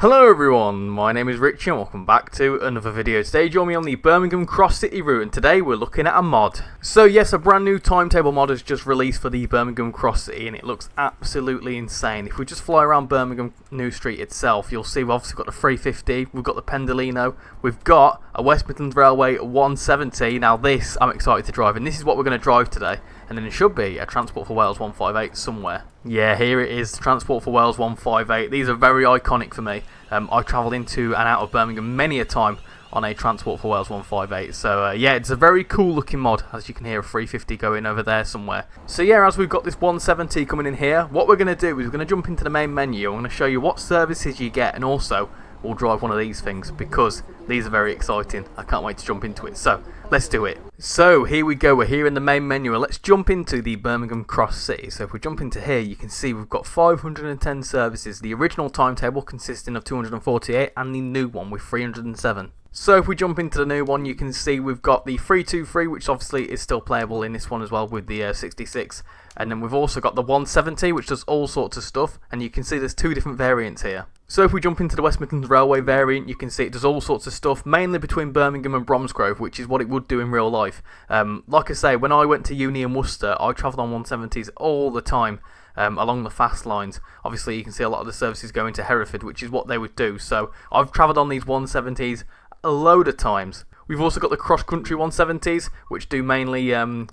Hello everyone, my name is Richie and welcome back to another video. Today join me on the Birmingham Cross City route and today we're looking at a mod. So yes, a brand new Timetable mod has just released for the Birmingham Cross City and it looks absolutely insane. If we just fly around Birmingham New Street itself, you'll see we've obviously got the 350, we've got the Pendolino, we've got a West Midlands Railway 170. Now this I'm excited to drive and this is what we're going to drive today. And then it should be a Transport for Wales 158 somewhere. Yeah, here it is, Transport for Wales 158. These are very iconic for me. I travelled into and out of Birmingham many a time on a Transport for Wales 158. So yeah, it's a very cool looking mod. As you can hear, a 350 going over there somewhere. So yeah, as we've got this 170 coming in here, what we're going to do is we're going to jump into the main menu. I'm going to show you what services you get and also we'll drive one of these things because these are very exciting. I can't wait to jump into it. So let's do it. So here we go, we're here in the main menu and let's jump into the Birmingham Cross City. So if we jump into here, you can see we've got 510 services, the original Timetable consisting of 248 and the new one with 307. So if we jump into the new one, you can see we've got the 323, which obviously is still playable in this one as well with the 66. And then we've also got the 170, which does all sorts of stuff. And you can see there's two different variants here. So if we jump into the West Midlands Railway variant, you can see it does all sorts of stuff, mainly between Birmingham and Bromsgrove, which is what it would do in real life. Like I say, when I went to uni in Worcester, I travelled on 170s all the time. Along the fast lines. Obviously you can see a lot of the services going to Hereford, which is what they would do. So I've travelled on these 170s a load of times. We've also got the cross-country 170s, which do mainly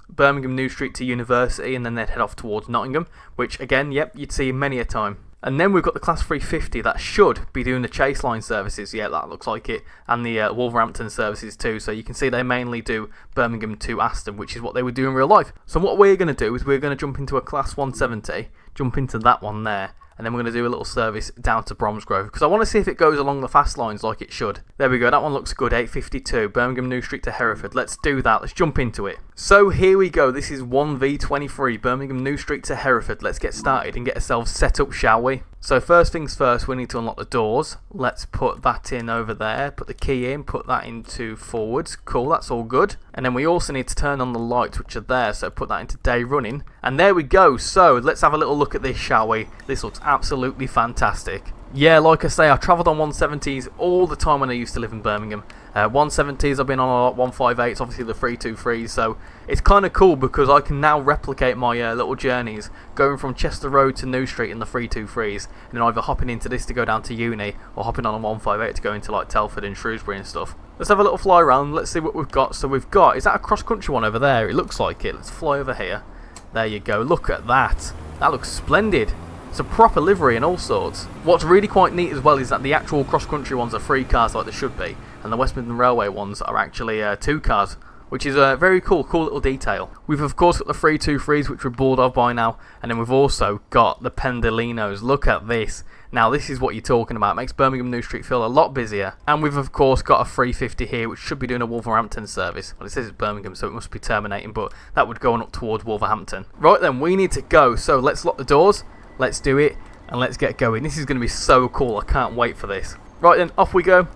Birmingham New Street to University, and then they'd head off towards Nottingham, which again, yep, you'd see many a time. And then we've got the Class 350 that should be doing the Chase Line services, yeah, that looks like it, and the Wolverhampton services too. So you can see they mainly do Birmingham to Aston, which is what they would do in real life. So what we're going to do is we're going to jump into a Class 170, jump into that one there, and then we're going to do a little service down to Bromsgrove because I want to see if it goes along the fast lines like it should. There we go, that one looks good, 852, Birmingham New Street to Hereford. Let's do that, let's jump into it. So here we go, this is 1V23, Birmingham New Street to Hereford. Let's get started and get ourselves set up, shall we? So first things first, we need to unlock the doors. Let's put that in over there, put the key in, put that into forwards. Cool, that's all good. And then we also need to turn on the lights which are there, so put that into day running. And there we go, so let's have a little look at this, shall we? This looks absolutely fantastic. Yeah, like I say, I travelled on 170s all the time when I used to live in Birmingham. 170s I've been on a lot, 158s, obviously the 323s, so it's kind of cool because I can now replicate my little journeys going from Chester Road to New Street in the 323s, and then either hopping into this to go down to uni or hopping on a 158 to go into like Telford and Shrewsbury and stuff. Let's have a little fly around, let's see what we've got. So we've got, is that a cross-country one over there? It looks like it. Let's fly over here. There you go, look at that. That looks splendid. It's a proper livery and all sorts. What's really quite neat as well is that the actual cross-country ones are 3 cars like they should be, and the West Midland Railway ones are actually 2 cars, which is a very cool little detail. We've of course got the 323s, which we're bored of by now, and then we've also got the Pendolinos. Look at this. Now this is what you're talking about. It makes Birmingham New Street feel a lot busier. And we've of course got a 350 here, which should be doing a Wolverhampton service. Well, it says it's Birmingham, so it must be terminating, but that would go on up towards Wolverhampton. Right then, we need to go. So let's lock the doors. Let's do it, and let's get going. This is going to be so cool. I can't wait for this. Right then, off we go.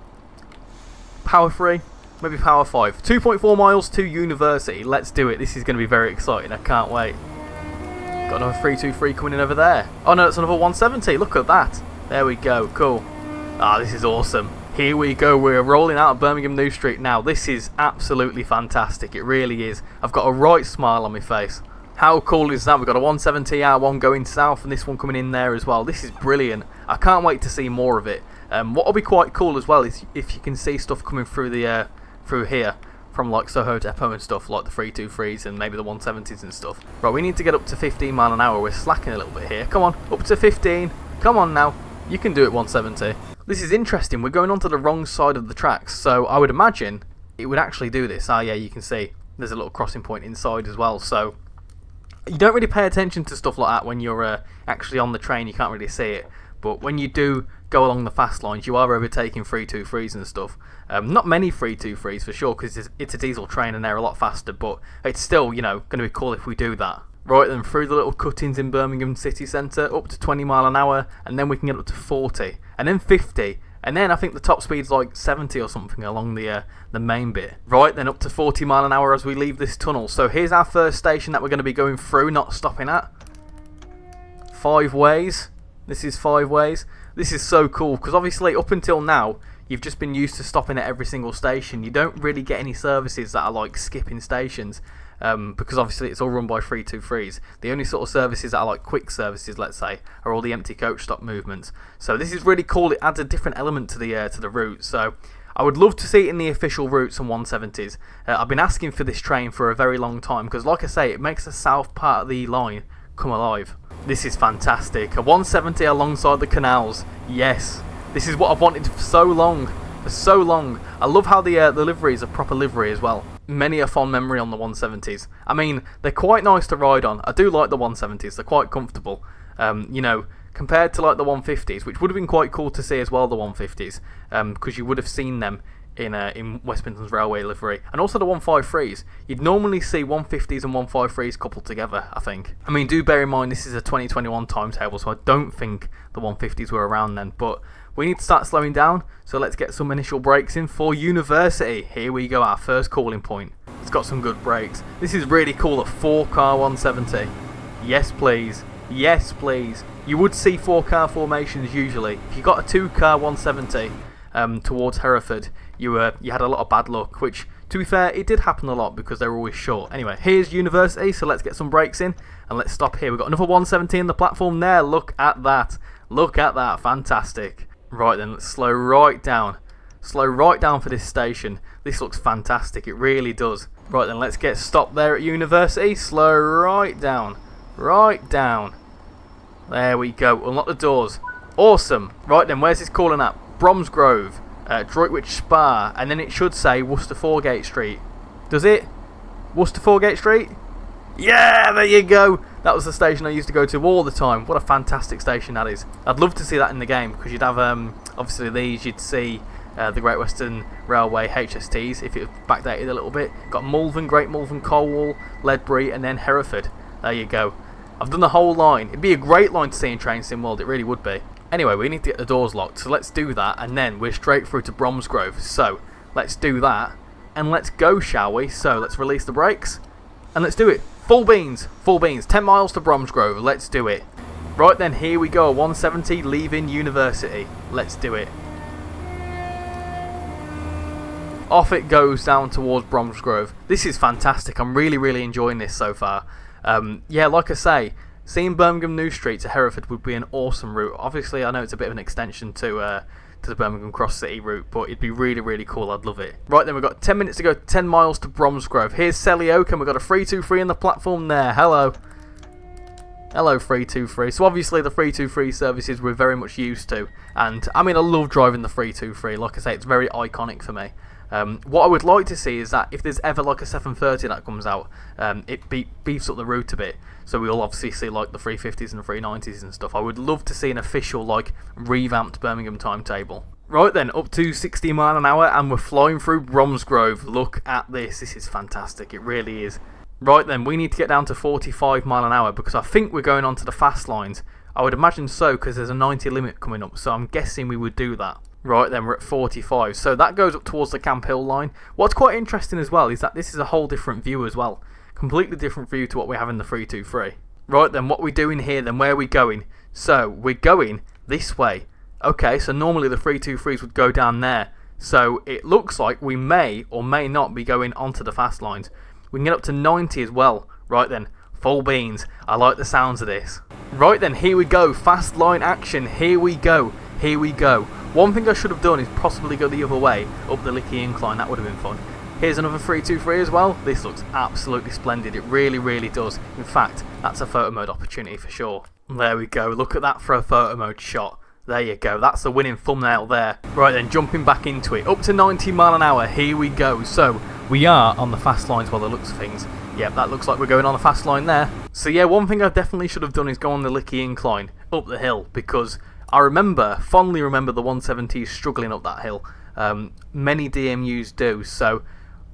Power 3, maybe power 5. 2.4 miles to University. Let's do it. This is going to be very exciting. I can't wait. Got another 323 coming in over there. Oh no, it's another 170. Look at that. There we go. Cool. Ah, this is awesome. Here we go. We're rolling out of Birmingham New Street now. This is absolutely fantastic. It really is. I've got a right smile on my face. How cool is that? We've got a 170R one going south and this one coming in there as well. This is brilliant. I can't wait to see more of it. What will be quite cool as well is if you can see stuff coming through the through here from like Soho Depot and stuff, like the 323s and maybe the 170s and stuff. Right, we need to get up to 15 mile an hour. We're slacking a little bit here. Come on, up to 15. Come on now. You can do it 170. This is interesting. We're going onto the wrong side of the tracks, so I would imagine it would actually do this. Ah, yeah, you can see there's a little crossing point inside as well, so you don't really pay attention to stuff like that when you're actually on the train. You can't really see it, but when you do go along the fast lines, you are overtaking 323s and stuff. Not many 323s for sure, because it's a diesel train and they're a lot faster, but it's still, you know, going to be cool if we do that. Right then, through the little cuttings in Birmingham city centre, up to 20 mile an hour, and then we can get up to 40, and then 50, and then I think the top speed's like 70 or something along the main bit. Right then, up to 40 mile an hour as we leave this tunnel. So here's our first station that we're going to be going through, not stopping at. 5 ways. This is 5 ways. This is so cool, because obviously up until now, you've just been used to stopping at every single station. You don't really get any services that are like skipping stations, because obviously it's all run by 323s. The only sort of services that are like quick services, let's say, are all the empty coach stop movements. So this is really cool. It adds a different element to the route. So I would love to see it in the official routes and 170s. I've been asking for this train for a very long time, because like I say, it makes the south part of the line come alive. This is fantastic. A 170 alongside the canals. Yes, this is what I've wanted for so long. I love how the livery is a proper livery as well. Many a fond memory on the 170s. I mean, they're quite nice to ride on. I do like the 170s. They're quite comfortable. You know, compared to like the 150s, which would have been quite cool to see as well, the 150s, because you would have seen them in West Midlands Railway livery, and also the 153s. You'd normally see 150s and 153s coupled together, I think. I mean, do bear in mind this is a 2021 timetable, so I don't think the 150s were around then, but we need to start slowing down, so let's get some initial brakes in for University. Here we go, our first calling point. It's got some good brakes. This is really cool, a 4-car 170. Yes please, yes please. You would see 4-car formations usually. If you got a 2-car 170 towards Hereford, you had a lot of bad luck, which, to be fair, it did happen a lot because they were always short. Anyway, here's University, so let's get some brakes in, and let's stop here. We've got another 170 in the platform there. Look at that. Look at that. Fantastic. Right then, let's slow right down. Slow right down for this station. This looks fantastic. It really does. Right then, let's get stopped there at University. Slow right down. Right down. There we go. Unlock the doors. Awesome. Right then, where's this calling at? Bromsgrove, Droitwich Spa, and then it should say Worcester Foregate Street. Does it? Worcester Foregate Street? Yeah, there you go. That was the station I used to go to all the time. What a fantastic station that is. I'd love to see that in the game, because you'd have, obviously these, you'd see the Great Western Railway HSTs, if it was backdated a little bit. Got Malvern, Great Malvern, Colwall, Ledbury, and then Hereford. There you go. I've done the whole line. It'd be a great line to see in Train Sim World, it really would be. Anyway, we need to get the doors locked, so let's do that, and then we're straight through to Bromsgrove. So, let's do that, and let's go, shall we? So, let's release the brakes, and let's do it. Full beans, 10 miles to Bromsgrove, let's do it. Right then, here we go, 170 leaving University. Let's do it. Off it goes down towards Bromsgrove. This is fantastic, I'm really enjoying this so far. Yeah, like I say, seeing Birmingham New Street to Hereford would be an awesome route. Obviously, I know it's a bit of an extension to the Birmingham Cross City route, but it'd be really cool. I'd love it. Right then, we've got 10 minutes to go, 10 miles to Bromsgrove. Here's Selly Oak, and we've got a 323 in the platform there. Hello. Hello, 323. So obviously the 323 services we're very much used to, and I mean, I love driving the 323. Like I say, it's very iconic for me. What I would like to see is that if there's ever like a 730 that comes out, it beefs up the route a bit. So we'll obviously see like the 350s and the 390s and stuff. I would love to see an official like revamped Birmingham timetable. Right then, up to 60 mile an hour, and we're flying through Bromsgrove. Look at this. This is fantastic. It really is. Right then, we need to get down to 45 mile an hour because I think we're going on to the fast lines. I would imagine so, because there's a 90 limit coming up, so I'm guessing we would do that. Right then, we're at 45, so that goes up towards the Camp Hill line. What's quite interesting as well is that this is a whole different view as well. Completely different view to what we have in the 323. Right then, what are we doing here then? Where are we going? So, we're going this way. Okay, so normally the 323s would go down there. So, it looks like we may or may not be going onto the fast lines. We can get up to 90 as well. Right then, full beans. I like the sounds of this. Right then, here we go. Fast line action. Here we go. Here we go. One thing I should have done is possibly go the other way, up the Licky incline. That would have been fun. Here's another 323 as well. This looks absolutely splendid. It really does. In fact, that's a photo mode opportunity for sure. There we go. Look at that for a photo mode shot. There you go. That's the winning thumbnail there. Right then, jumping back into it. Up to 90 mile an hour. Here we go. So, we are on the fast lines by the looks of things. Yep, that looks like we're going on the fast line there. So yeah, one thing I definitely should have done is go on the Licky incline up the hill, because I fondly remember the 170s struggling up that hill. Many DMUs do, so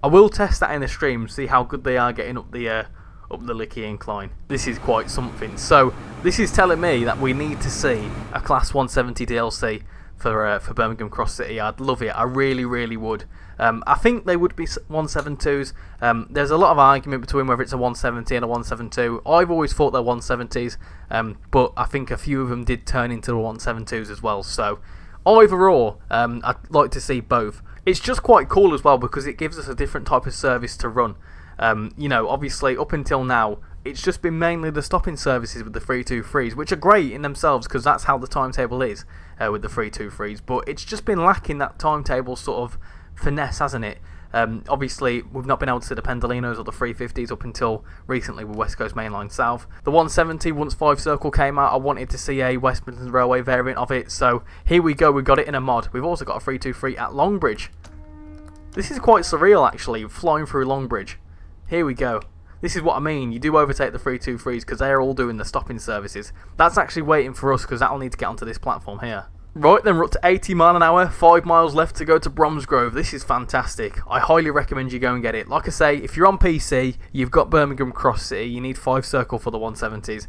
I will test that in the stream, see how good they are getting up the Licky incline. This is quite something. So this is telling me that we need to see a Class 170 DLC for Birmingham Cross City. I'd love it. I really, really would. I think they would be 172s. There's a lot of argument between whether it's a 170 and a 172. I've always thought they're 170s, but I think a few of them did turn into the 172s as well. So overall, I'd like to see both. It's just quite cool as well because it gives us a different type of service to run. You know, obviously up until now, it's just been mainly the stopping services with the 323s, which are great in themselves because that's how the timetable is with the 323s. But it's just been lacking that timetable sort of finesse, hasn't it? Obviously, we've not been able to see the Pendolinos or the 350s up until recently with West Coast Mainline South. The 170, once 5 Circle came out, I wanted to see a West Midlands Railway variant of it. So here we go, we've got it in a mod. We've also got a 323 at Longbridge. This is quite surreal actually, flying through Longbridge. Here we go. This is what I mean, you do overtake the 323s because they're all doing the stopping services. That's actually waiting for us because that'll need to get onto this platform here. Right then, we're up to 80 mile an hour, 5 miles left to go to Bromsgrove. This is fantastic. I highly recommend you go and get it. Like I say, if you're on PC, you've got Birmingham Cross City, you need 5 Circle for the 170s.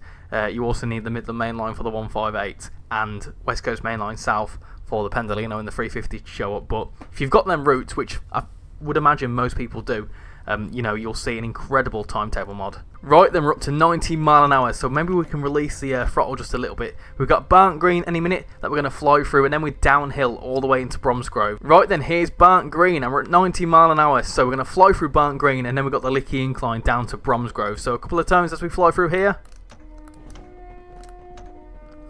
You also need the Midland Main Line for the 158 and West Coast Main Line South for the Pendolino and the 350 to show up. But if you've got them routes, which I would imagine most people do, you know, you'll see an incredible timetable mod. Right then, we're up to 90 mile an hour, so maybe we can release the throttle just a little bit. We've got Barnt Green any minute that we're going to fly through, and then we're downhill all the way into Bromsgrove. Right then, here's Barnt Green, and we're at 90 mile an hour, so we're going to fly through Barnt Green, and then we've got the Licky Incline down to Bromsgrove. So a couple of times as we fly through here.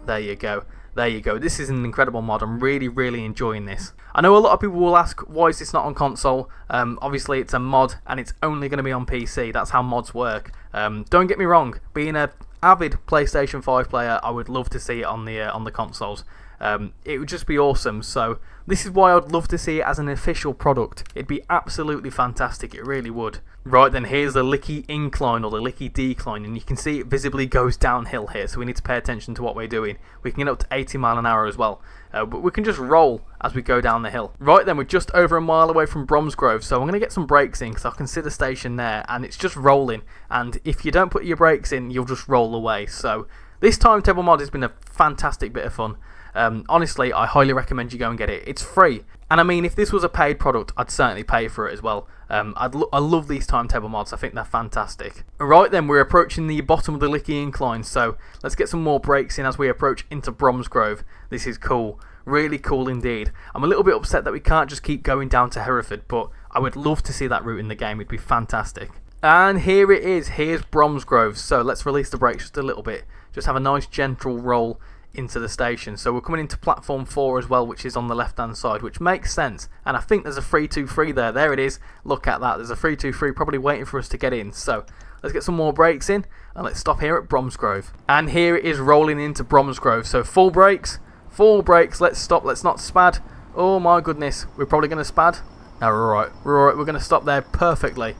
There you go. There you go. This is an incredible mod. I'm really, really enjoying this. I know a lot of people will ask, why is this not on console? Obviously, it's a mod, and it's only going to be on PC. That's how mods work. Don't get me wrong. Being an avid PlayStation 5 player, I would love to see it on the consoles. It would just be awesome. So this is why I'd love to see it as an official product. It'd be absolutely fantastic. It really would. Right then, here's the Licky Incline or the Licky Decline, and you can see it visibly goes downhill here, so we need to pay attention to what we're doing. We can get up to 80 mile an hour as well, but we can just roll as we go down the hill. Right then, we're just over a mile away from Bromsgrove, so I'm going to get some brakes in because I can see the station there, and it's just rolling, and if you don't put your brakes in, you'll just roll away. So this timetable mod has been a fantastic bit of fun. Honestly, I highly recommend you go and get it. It's free. And I mean, if this was a paid product, I'd certainly pay for it as well. I love these timetable mods. I think they're fantastic. Right then, we're approaching the bottom of the Licky Incline, so let's get some more brakes in as we approach into Bromsgrove. This is cool. Really cool indeed. I'm a little bit upset that we can't just keep going down to Hereford, but I would love to see that route in the game. It'd be fantastic. And here it is. Here's Bromsgrove. So let's release the brakes just a little bit. Just have a nice gentle roll into the station. So we're coming into platform 4 as well, which is on the left hand side, which makes sense. And I think there's a 323 there. There it is. Look at that. There's a 323 probably waiting for us to get in. So let's get some more brakes in and let's stop here at Bromsgrove. And here it is rolling into Bromsgrove. So full brakes. Let's stop. Let's not spad. Oh my goodness. We're probably going to spad. No, we're alright. We're going to stop there perfectly.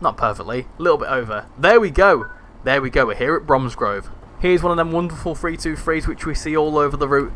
Not perfectly. A little bit over. There we go. There we go. We're here at Bromsgrove. Here's one of them wonderful 323s which we see all over the route.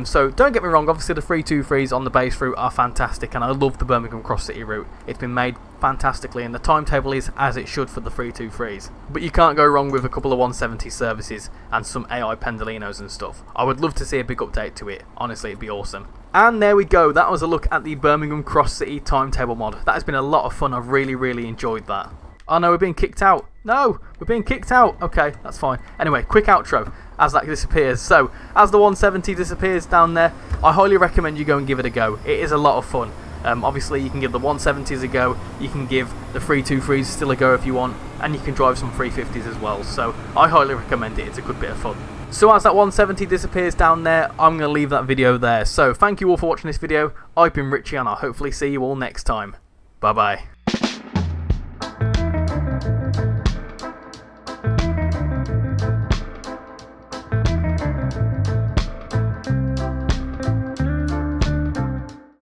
So don't get me wrong, obviously the 323s on the base route are fantastic, and I love the Birmingham Cross City route. It's been made fantastically, and the timetable is as it should for the 323s. But you can't go wrong with a couple of 170 services and some AI Pendolinos and stuff. I would love to see a big update to it. Honestly, it'd be awesome. And there we go. That was a look at the Birmingham Cross City timetable mod. That has been a lot of fun. I've really, really enjoyed that. Oh no, we're being kicked out. No, we're being kicked out. Okay, that's fine. Anyway, quick outro as that disappears. So, as the 170 disappears down there, I highly recommend you go and give it a go. It is a lot of fun. Obviously, you can give the 170s a go. You can give the 323s still a go if you want. And you can drive some 350s as well. So, I highly recommend it. It's a good bit of fun. So, as that 170 disappears down there, I'm going to leave that video there. So, thank you all for watching this video. I've been Richie, and I'll hopefully see you all next time. Bye-bye.